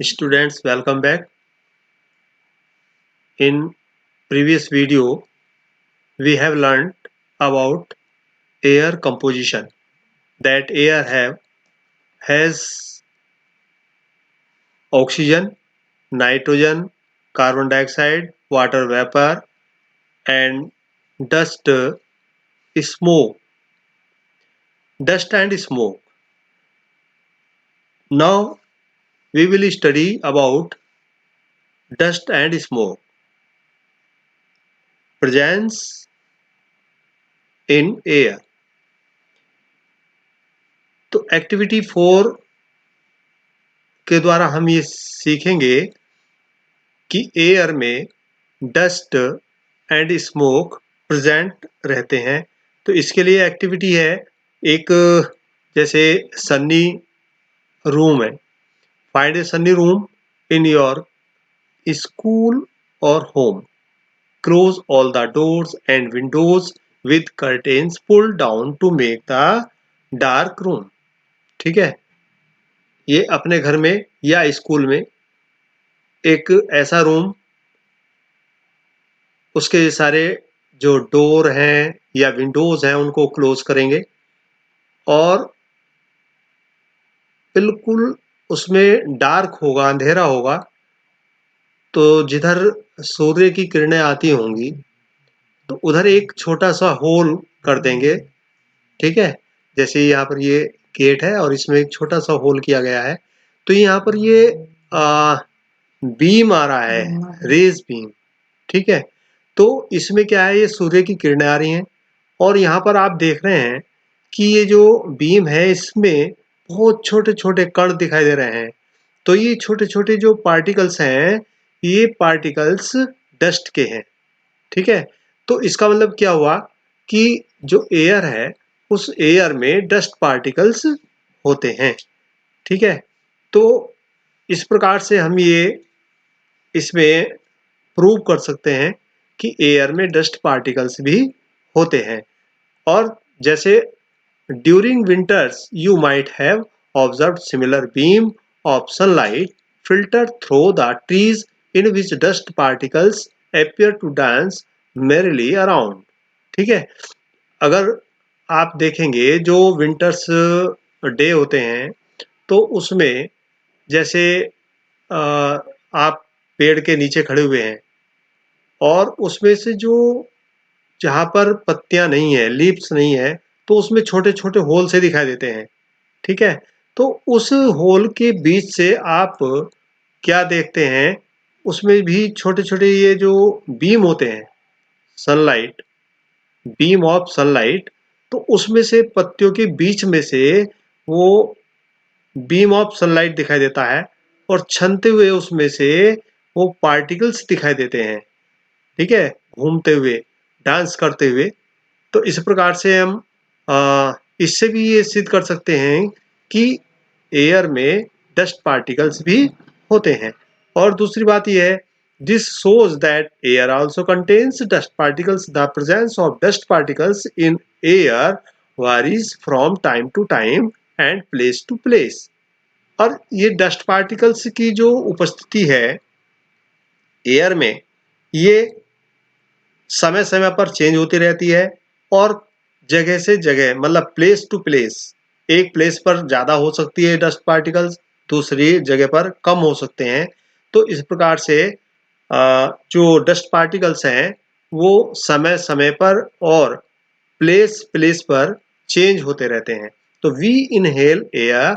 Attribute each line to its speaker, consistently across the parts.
Speaker 1: Students, welcome back. In previous video, we have learned about air composition. That has oxygen, nitrogen, carbon dioxide, water vapor, and dust, smoke. Dust and smoke. Now we will study about dust and smoke. Presence in air. तो activity 4 के द्वारा हम ये सीखेंगे कि air में dust and smoke present रहते हैं। तो इसके लिए एक्टिविटी है एक, जैसे सन्नी रूम है, find a sunny room in your school और home, close all the doors and windows with curtains pull down to make the dark room. ठीक है, ये अपने घर में या स्कूल में एक ऐसा रूम, उसके सारे जो डोर हैं या विंडोज हैं उनको क्लोज करेंगे और बिल्कुल उसमें डार्क होगा, अंधेरा होगा। तो जिधर सूर्य की किरणें आती होंगी तो उधर एक छोटा सा होल कर देंगे। ठीक है, जैसे यहाँ पर ये गेट है और इसमें एक छोटा सा होल किया गया है। तो यहाँ पर ये बीम आ रहा है, रेज बीम। ठीक है, तो इसमें क्या है, ये सूर्य की किरणें आ रही हैं और यहाँ पर आप देख रहे हैं कि ये जो बीम है इसमें बहुत छोटे छोटे कण दिखाई दे रहे हैं। तो ये छोटे छोटे जो पार्टिकल्स हैं, ये पार्टिकल्स डस्ट के हैं। ठीक है, तो इसका मतलब क्या हुआ कि जो एयर है उस एयर में डस्ट पार्टिकल्स होते हैं। ठीक है, तो इस प्रकार से हम ये इसमें प्रूव कर सकते हैं कि एयर में डस्ट पार्टिकल्स भी होते हैं। और जैसे during winters you might have observed similar beam of sunlight filter through the trees in which dust particles appear to dance merrily around। ठीक है, अगर आप देखेंगे जो विंटर्स डे होते हैं तो उसमें जैसे आप पेड़ के नीचे खड़े हुए हैं और उसमें से जो जहाँ पर पत्तियां नहीं है, लीव्स नहीं है, तो उसमें छोटे छोटे होल से दिखाई देते हैं। ठीक है, तो उस होल के बीच से आप क्या देखते हैं, उसमें भी छोटे छोटे ये जो बीम होते हैं, सनलाइट, बीम ऑफ सनलाइट, तो उसमें से पत्तियों के बीच में से वो बीम ऑफ सनलाइट दिखाई देता है और छनते हुए उसमें से वो पार्टिकल्स दिखाई देते हैं। ठीक है, घूमते हुए, डांस करते हुए। तो इस प्रकार से हम इससे भी ये सिद्ध कर सकते हैं कि एयर में डस्ट पार्टिकल्स भी होते हैं। और दूसरी बात यह है, this shows that air also contains dust particles. The presence of dust particles in air varies from time to time and place to place। और ये डस्ट पार्टिकल्स की जो उपस्थिति है एयर में, ये समय समय पर चेंज होती रहती है और जगह से जगह, मतलब प्लेस टू प्लेस, एक प्लेस पर ज़्यादा हो सकती है डस्ट पार्टिकल्स, दूसरी जगह पर कम हो सकते हैं। तो इस प्रकार से जो डस्ट पार्टिकल्स हैं वो समय समय पर और प्लेस प्लेस पर चेंज होते रहते हैं। तो we inhale air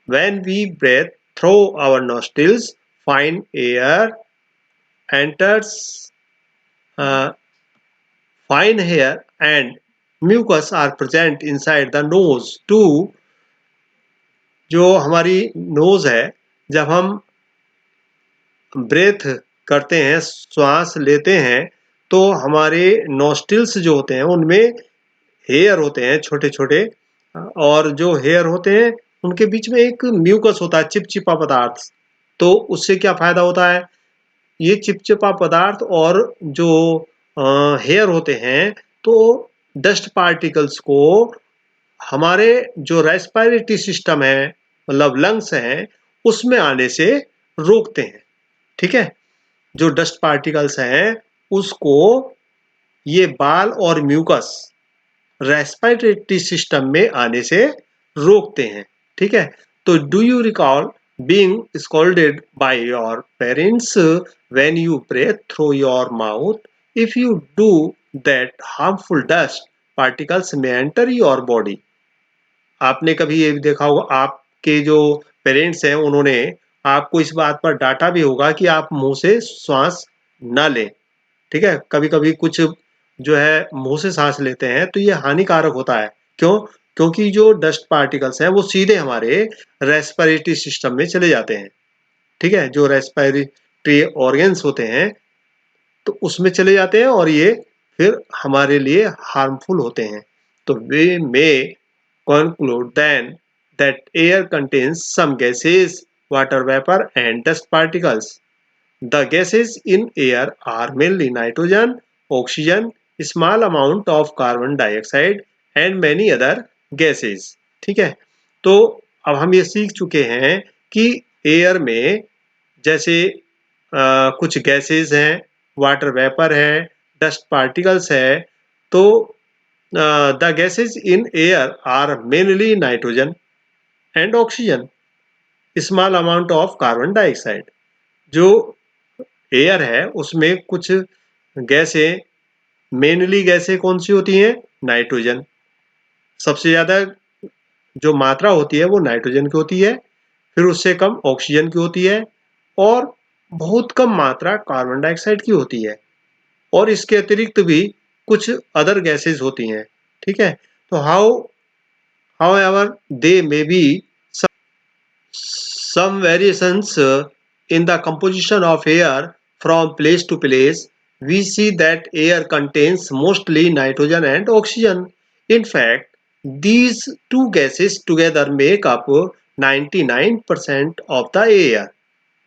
Speaker 1: when we breathe through our nostrils, fine air enters, fine hair and mucus are present inside the nose too। जो हमारी नोज है, जब हम ब्रेथ करते हैं, श्वास लेते हैं, तो हमारे नोस्ट्रिल्स जो होते हैं उनमें हेयर होते हैं छोटे छोटे, और जो हेयर होते हैं उनके बीच में एक म्यूकस होता है, चिपचिपा पदार्थ। तो उससे क्या फायदा होता है, ये चिपचिपा पदार्थ और जो हेयर होते हैं, तो डस्ट पार्टिकल्स को हमारे जो रेस्पिरेटरी सिस्टम है, मतलब लंग्स हैं, उसमें आने से रोकते हैं, ठीक है। जो डस्ट पार्टिकल्स हैं उसको ये बाल और म्यूकस रेस्पिरेटरी सिस्टम में आने से रोकते हैं, ठीक है। तो do you recall being scolded by your parents when you breathe through your mouth? If you do that harmful dust particles में एंटर योर बॉडी। आपने कभी ये भी देखा होगा, आपके जो पेरेंट्स हैं उन्होंने आपको इस बात पर डांटा भी होगा कि आप मुंह से श्वास ना लें, ठीक है। कभी कभी कुछ जो है मुंह से सांस लेते हैं तो ये हानिकारक होता है। क्यों? क्योंकि जो डस्ट पार्टिकल्स हैं वो सीधे हमारे रेस्पिरेटरी सिस्टम में चले जाते हैं, ठीक है। जो रेस्पिरेटरी ऑर्गन्स होते हैं तो उसमें चले जाते हैं और ये फिर हमारे लिए हार्मफुल होते हैं। तो वे मे conclude then that air contains some gases, water vapor and dust particles. The gases in air are mainly nitrogen, oxygen, small amount of carbon dioxide and many other gases. ठीक है। तो अब हम ये सीख चुके हैं कि एयर में जैसे कुछ गैसेस हैं, वाटर वेपर है, डस्ट पार्टिकल्स है। तो the gases in air are mainly nitrogen and oxygen, small amount of carbon dioxide. जो एयर है उसमें कुछ गैसें, मेनली गैसें कौन सी होती हैं? नाइट्रोजन। सबसे ज़्यादा जो मात्रा होती है वो नाइट्रोजन की होती है, फिर उससे कम ऑक्सीजन की होती है और बहुत कम मात्रा कार्बन डाइऑक्साइड की होती है। और इसके अतिरिक्त भी कुछ अदर गैसेस होती हैं, ठीक है। तो however there may be some variations in the composition of air from place to place. We see that air contains mostly nitrogen and oxygen. In fact, these two gases together make up 99% of the air.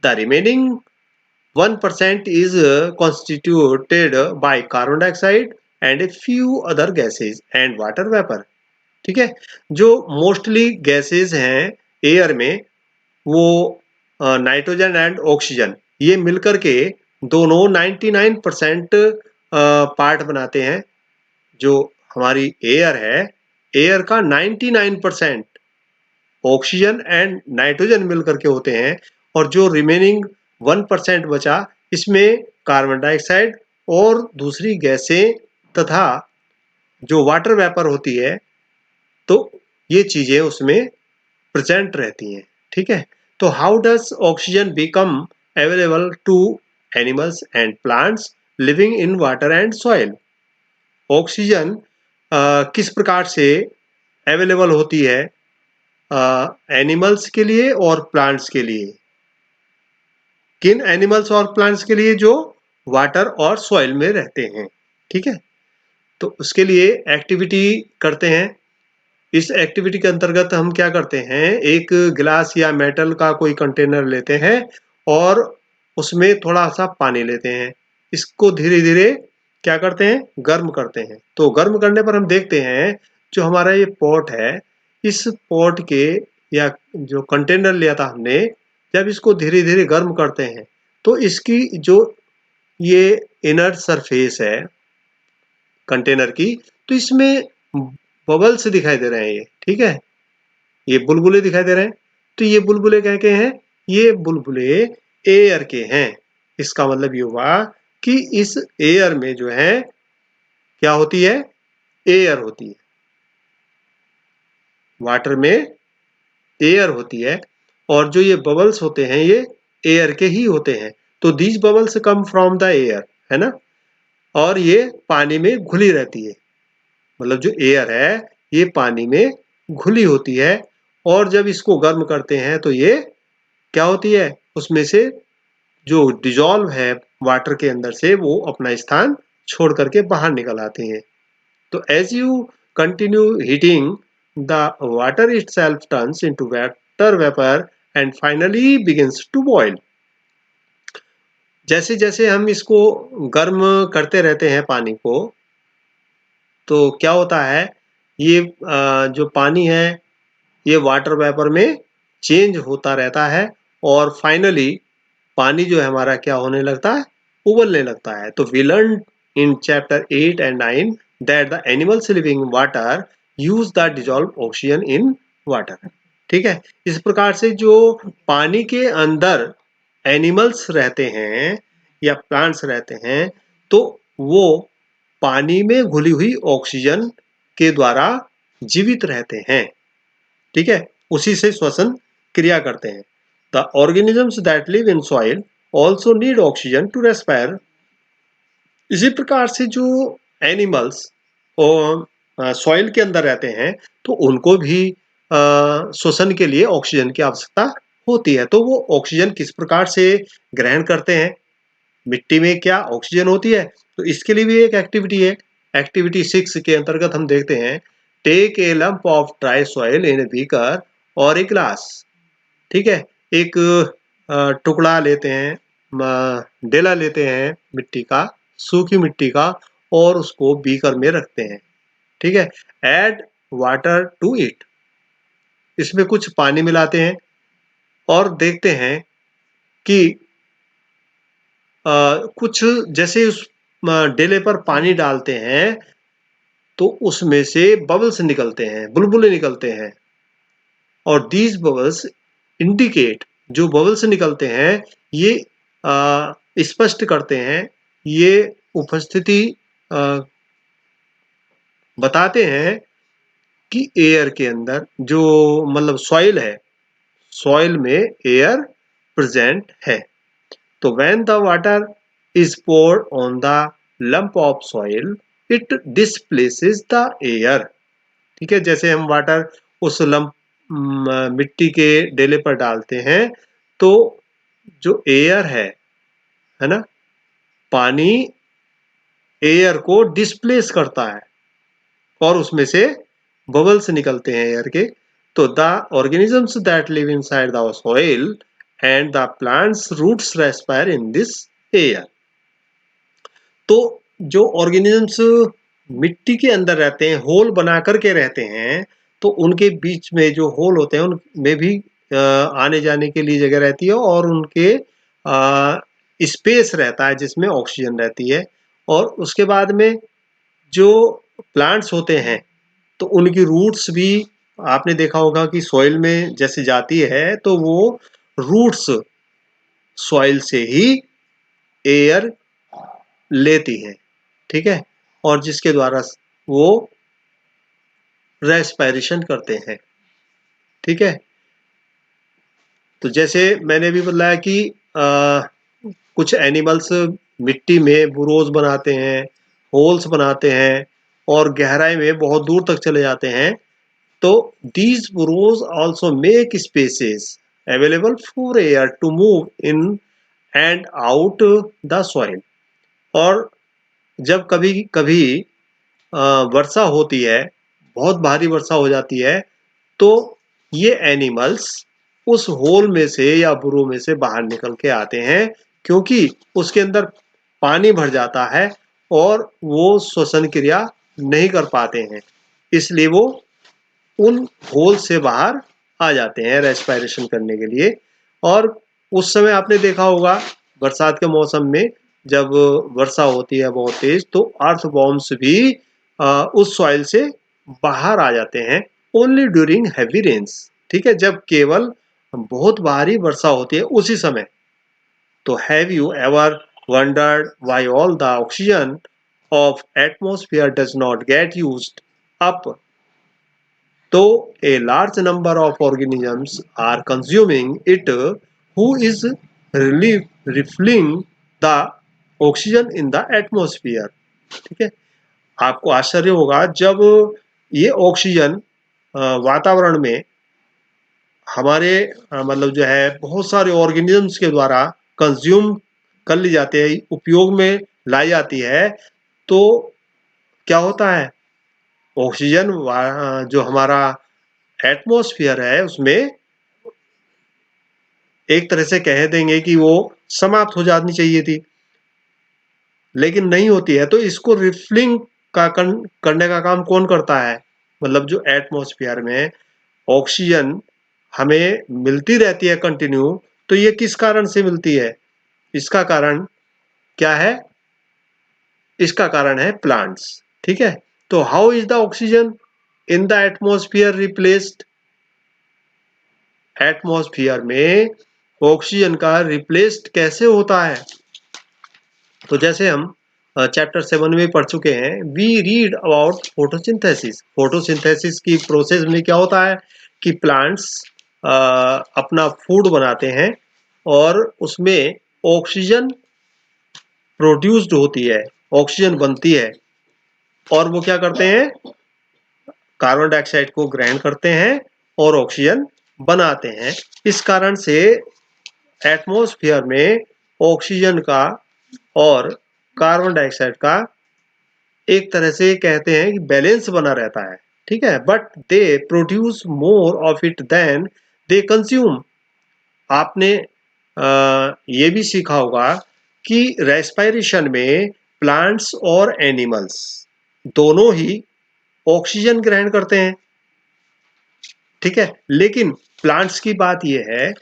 Speaker 1: The remaining 1% is constituted by carbon dioxide and a few other gases and water vapor. ठीक है। जो mostly gases हैं air में वो nitrogen and oxygen ये मिलकर के दोनों 99% पार्ट बनाते हैं। जो हमारी एयर है, एयर का 99% ऑक्सीजन एंड नाइट्रोजन मिलकर के होते हैं और जो रिमेनिंग 1% बचा इसमें कार्बन डाइऑक्साइड और दूसरी गैसें तथा जो वाटर वेपर होती है, तो ये चीजें उसमें प्रेजेंट रहती हैं, ठीक है। तो how does oxygen become available to animals and plants living in water and soil? Oxygen किस प्रकार से अवेलेबल होती है एनिमल्स के लिए और प्लांट्स के लिए? किन एनिमल्स और प्लांट्स के लिए? जो वाटर और सॉइल में रहते हैं, ठीक है। तो उसके लिए एक्टिविटी करते हैं। इस एक्टिविटी के अंतर्गत हम क्या करते हैं, एक गिलास या मेटल का कोई कंटेनर लेते हैं और उसमें थोड़ा सा पानी लेते हैं। इसको धीरे धीरे क्या करते हैं, गर्म करते हैं। तो गर्म करने पर हम देखते हैं जो हमारा ये पॉट है, इस पॉट के या जो कंटेनर लिया था हमने, जब इसको धीरे धीरे गर्म करते हैं तो इसकी जो ये इनर सरफेस है कंटेनर की, तो इसमें बबल्स दिखाई दे रहे हैं ये, ठीक है। ये बुलबुले दिखाई दे रहे हैं। तो ये बुलबुले क्या के हैं? ये बुलबुले एयर के हैं। इसका मतलब ये हुआ कि इस एयर में जो है क्या होती है? एयर होती है। वाटर में एयर होती है और जो ये बबल्स होते हैं ये एयर के ही होते हैं। तो these bubbles come from the air, है ना। और ये पानी में घुली रहती है। मतलब जो एयर है ये पानी में घुली होती है और जब इसको गर्म करते हैं तो ये क्या होती है, उसमें से जो डिजॉल्व है वाटर के अंदर से वो अपना स्थान छोड़ करके बाहर निकल आते हैं। तो as you continue heating the water itself turns into water vapor and finally begins to boil. जैसे जैसे हम इसको गर्म करते रहते हैं पानी को, तो क्या होता है, ये जो पानी है ये वाटर वेपर में चेंज होता रहता है और फाइनली पानी जो है हमारा क्या होने लगता है, उबलने लगता है। तो we learn in chapter 8 and 9 that the animals living in water use the dissolve oxygen in water. ठीक है, इस प्रकार से जो पानी के अंदर एनिमल्स रहते हैं या प्लांट्स रहते हैं, तो वो पानी में घुली हुई ऑक्सीजन के द्वारा जीवित रहते हैं। ठीक है, उसी से श्वसन क्रिया करते हैं। The organisms that live in soil also need oxygen to respire. इसी प्रकार से जो एनिमल्स सॉइल के अंदर रहते हैं, तो उनको भी श्वसन के लिए ऑक्सीजन की आवश्यकता होती है। तो वो ऑक्सीजन किस प्रकार से ग्रहण करते हैं? मिट्टी में क्या ऑक्सीजन होती है? तो इसके लिए भी एक एक्टिविटी है। एक्टिविटी 6 के अंतर्गत हम देखते हैं, take a lump of dry soil in a beaker और ए ग्लास। ठीक है, एक टुकड़ा लेते हैं, डेला लेते हैं मिट्टी का, सूखी मिट्टी का, और उसको बीकर में रखते हैं। ठीक है, ऐड वाटर टू इट, इसमें कुछ पानी मिलाते हैं और देखते हैं कि कुछ जैसे उस डेले पर पानी डालते हैं तो उसमें से बबल्स निकलते हैं, बुलबुले निकलते हैं। और दीज बबल्स इंडिकेट, जो बबल्स निकलते हैं ये स्पष्ट करते हैं, ये उपस्थिति बताते हैं कि एयर के अंदर जो मतलब सॉइल है, सॉइल में एयर प्रेजेंट है। तो when the water is poured on the lump of soil, it displaces the air। ठीक है, जैसे हम वाटर उस लंप मिट्टी के डेले पर डालते हैं तो जो एयर है ना, पानी एयर को डिस्प्लेस करता है और उसमें से बबल्स निकलते हैं एयर के। तो the organisms that live inside the soil and the plants roots respire in this air. तो जो ऑर्गेनिजम्स मिट्टी के अंदर रहते हैं, होल बना करके रहते हैं, तो उनके बीच में जो होल होते हैं उनमें भी आने जाने के लिए जगह रहती है और उनके स्पेस रहता है जिसमें ऑक्सीजन रहती है। और उसके बाद में जो प्लांट्स होते हैं तो उनकी रूट्स भी आपने देखा होगा कि सॉइल में जैसे जाती है तो वो रूट्स सॉइल से ही एयर लेती है। ठीक है, और जिसके द्वारा वो रेस्पिरेशन करते हैं। ठीक है, तो जैसे मैंने भी बताया कि कुछ एनिमल्स मिट्टी में बुरोज बनाते हैं, होल्स बनाते हैं और गहराई में बहुत दूर तक चले जाते हैं। तो these burrows also make spaces available for air to move in and out the soil। और जब कभी कभी वर्षा होती है, बहुत भारी वर्षा हो जाती है, तो ये एनिमल्स उस होल में से या बुरो में से बाहर निकल के आते हैं, क्योंकि उसके अंदर पानी भर जाता है और वो श्वसन क्रिया नहीं कर पाते हैं, इसलिए वो उन होल से बाहर आ जाते हैं रेस्पिरेशन करने के लिए। और उस समय आपने देखा होगा बरसात के मौसम में जब वर्षा होती है बहुत तेज, तो अर्थवॉर्म्स भी उस सॉइल से बाहर आ जाते हैं ओनली ड्यूरिंग हैवी रेन्स। ठीक है, जब केवल बहुत भारी वर्षा होती है उसी समय। तो have you ever wondered why all the oxygen of atmosphere does not get used up? तो a large number of organisms are consuming it, who is refilling the oxygen in the atmosphere। ठीक है, आपको आश्चर्य होगा जब ये oxygen वातावरण में हमारे मतलब जो है बहुत सारे ऑर्गेनिजम्स के द्वारा कंज्यूम कर ली जाती है, उपयोग में लाई जाती है, तो क्या होता है, ऑक्सीजन जो हमारा एटमॉस्फेयर है उसमें एक तरह से कह देंगे कि वो समाप्त हो जानी चाहिए थी, लेकिन नहीं होती है। तो इसको रिफिलिंग करने का काम कौन करता है? मतलब जो एटमॉस्फेयर में ऑक्सीजन हमें मिलती रहती है कंटिन्यू, तो ये किस कारण से मिलती है? इसका कारण क्या है? इसका कारण है प्लांट्स। ठीक है, तो how is the oxygen in the atmosphere replaced? Atmosphere में ऑक्सीजन का रिप्लेस्ड कैसे होता है? तो जैसे हम चैप्टर 7 में पढ़ चुके हैं, we read about photosynthesis. Photosynthesis की प्रोसेस में क्या होता है कि प्लांट्स अपना फूड बनाते हैं और उसमें ऑक्सीजन प्रोड्यूस्ड होती है, ऑक्सीजन बनती है, और वो क्या करते हैं? कार्बन डाइऑक्साइड को ग्रहण करते हैं और ऑक्सीजन बनाते हैं। इस कारण से एटमॉस्फेयर में ऑक्सीजन का और कार्बन डाइऑक्साइड का एक तरह से कहते हैं कि बैलेंस बना रहता है। ठीक है, but they produce more of it than they consume. आपने ये भी सीखा होगा कि रेस्पिरेशन में प्लांट्स और एनिमल्स दोनों ही ऑक्सीजन ग्रहण करते हैं। ठीक है, लेकिन प्लांट्स की बात यह है,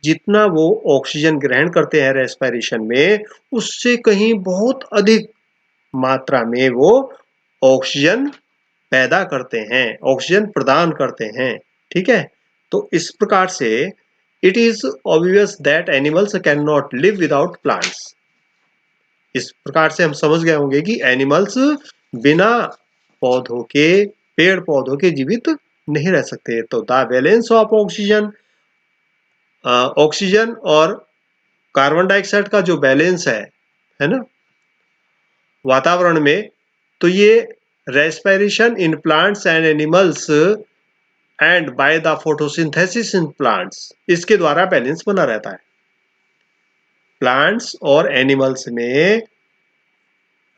Speaker 1: जितना वो ऑक्सीजन ग्रहण करते हैं रेस्पिरेशन में, उससे कहीं बहुत अधिक मात्रा में वो ऑक्सीजन पैदा करते हैं, ऑक्सीजन प्रदान करते हैं। ठीक है, तो इस प्रकार से it is obvious that animals can not live without plants. इस प्रकार से हम समझ गए होंगे कि एनिमल्स बिना पौधों के, पेड़ पौधों के जीवित नहीं रह सकते। तो the balance of oxygen, oxygen और कार्बन डाइऑक्साइड का जो बैलेंस है ना वातावरण में, तो ये respiration in plants and animals and by the photosynthesis in plants, इसके द्वारा बैलेंस बना रहता है। प्लांट्स और एनिमल्स में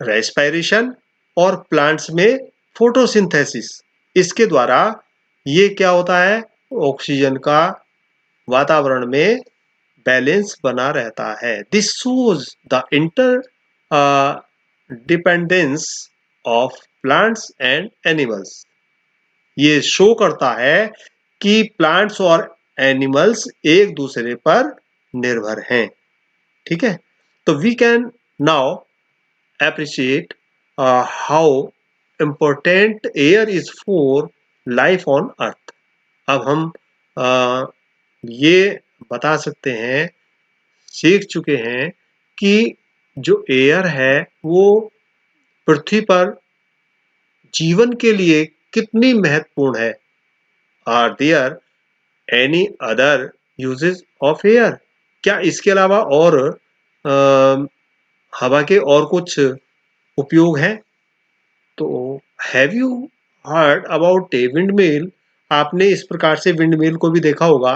Speaker 1: रेस्पिरेशन और प्लांट्स में फोटोसिंथेसिस, इसके द्वारा ये क्या होता है? ऑक्सीजन का वातावरण में बैलेंस बना रहता है। This shows the inter dependence of plants and animals. ये शो करता है कि प्लांट्स और एनिमल्स एक दूसरे पर निर्भर हैं। ठीक है, तो we can now appreciate how important air is for life on earth। अब हम ये बता सकते हैं, सीख चुके हैं कि जो एयर है वो पृथ्वी पर जीवन के लिए कितनी महत्वपूर्ण है। Are there any other uses of air? क्या इसके अलावा और हवा के और कुछ उपयोग हैं? तो have you heard about a wind mill? आपने इस प्रकार से विंड मिल को भी देखा होगा।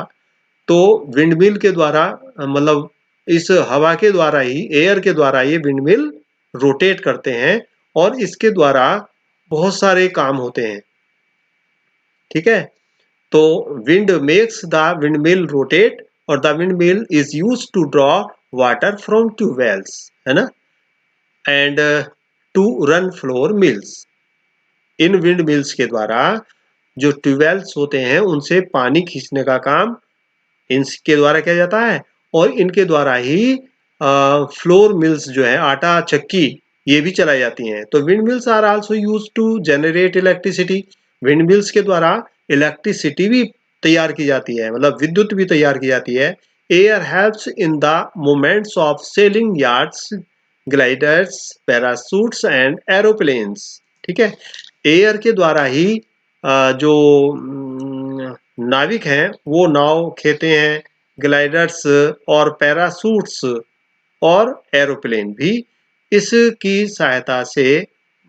Speaker 1: तो विंड मिल के द्वारा मतलब इस हवा के द्वारा ही, एयर के द्वारा ये विंड मिल रोटेट करते हैं और इसके द्वारा बहुत सारे काम होते हैं। ठीक है, तो wind makes the windmill rotate और the windmill is use to draw water from tubewells, है ना, and to run flour mills. इन विंड मिल्स के द्वारा जो ट्यूबवेल्स होते हैं उनसे पानी खींचने का काम इनके द्वारा किया जाता है और इनके द्वारा ही फ्लोर मिल्स जो है, आटा चक्की, ये भी चलाई जाती हैं। तो wind mills are also use to generate electricity. Wind mills के द्वारा इलेक्ट्रिसिटी भी तैयार की जाती है, मतलब विद्युत भी तैयार की जाती है। Air helps in the movements of sailing yards, gliders, parachutes and aeroplanes. ठीक है, एयर के द्वारा ही जो नाविक हैं वो नाव खेते हैं, ग्लाइडर्स और पैरासूट्स और एरोप्लेन भी इसकी सहायता से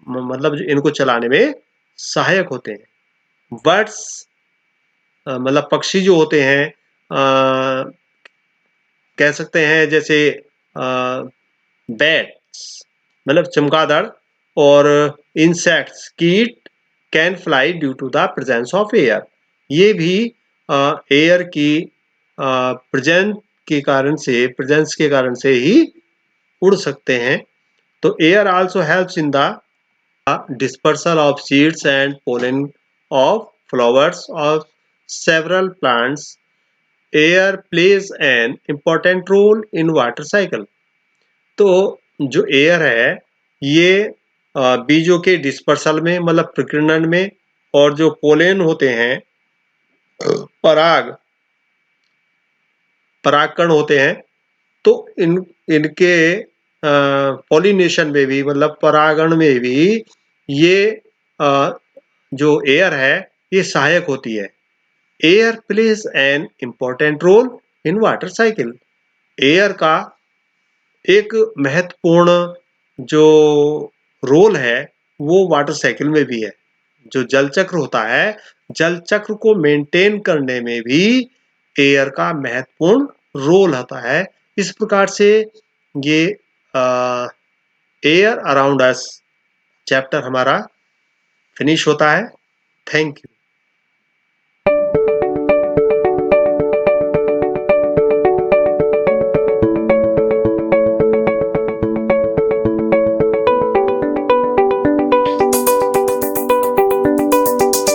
Speaker 1: मतलब इनको चलाने में सहायक होते हैं। बर्ड्स मतलब पक्षी जो होते हैं, कह सकते हैं जैसे बैट्स मतलब चमगादड़, और इंसेक्ट्स कीट can fly due to the presence of air. ये भी एयर की प्रेजेंस के कारण से ही उड़ सकते हैं। तो air also helps in the dispersal of seeds and pollen of flowers of several plants. Air plays an important role in water cycle. तो जो एयर है ये बीजों के डिस्पर्सल में मतलब प्रकीर्णन में और जो पोलेन होते हैं परागकण होते हैं तो इनके पॉलिनेशन में भी मतलब परागण में भी ये जो एयर है ये सहायक होती है। Air plays an important role in water cycle. एयर का एक महत्वपूर्ण जो रोल है वो वाटर साइकिल में भी है। जो जल चक्र होता है, जल चक्र को मेंटेन करने में भी एयर का महत्वपूर्ण रोल होता है। इस प्रकार से ये एयर अराउंड अस चैप्टर हमारा फिनिश होता है। Thank you.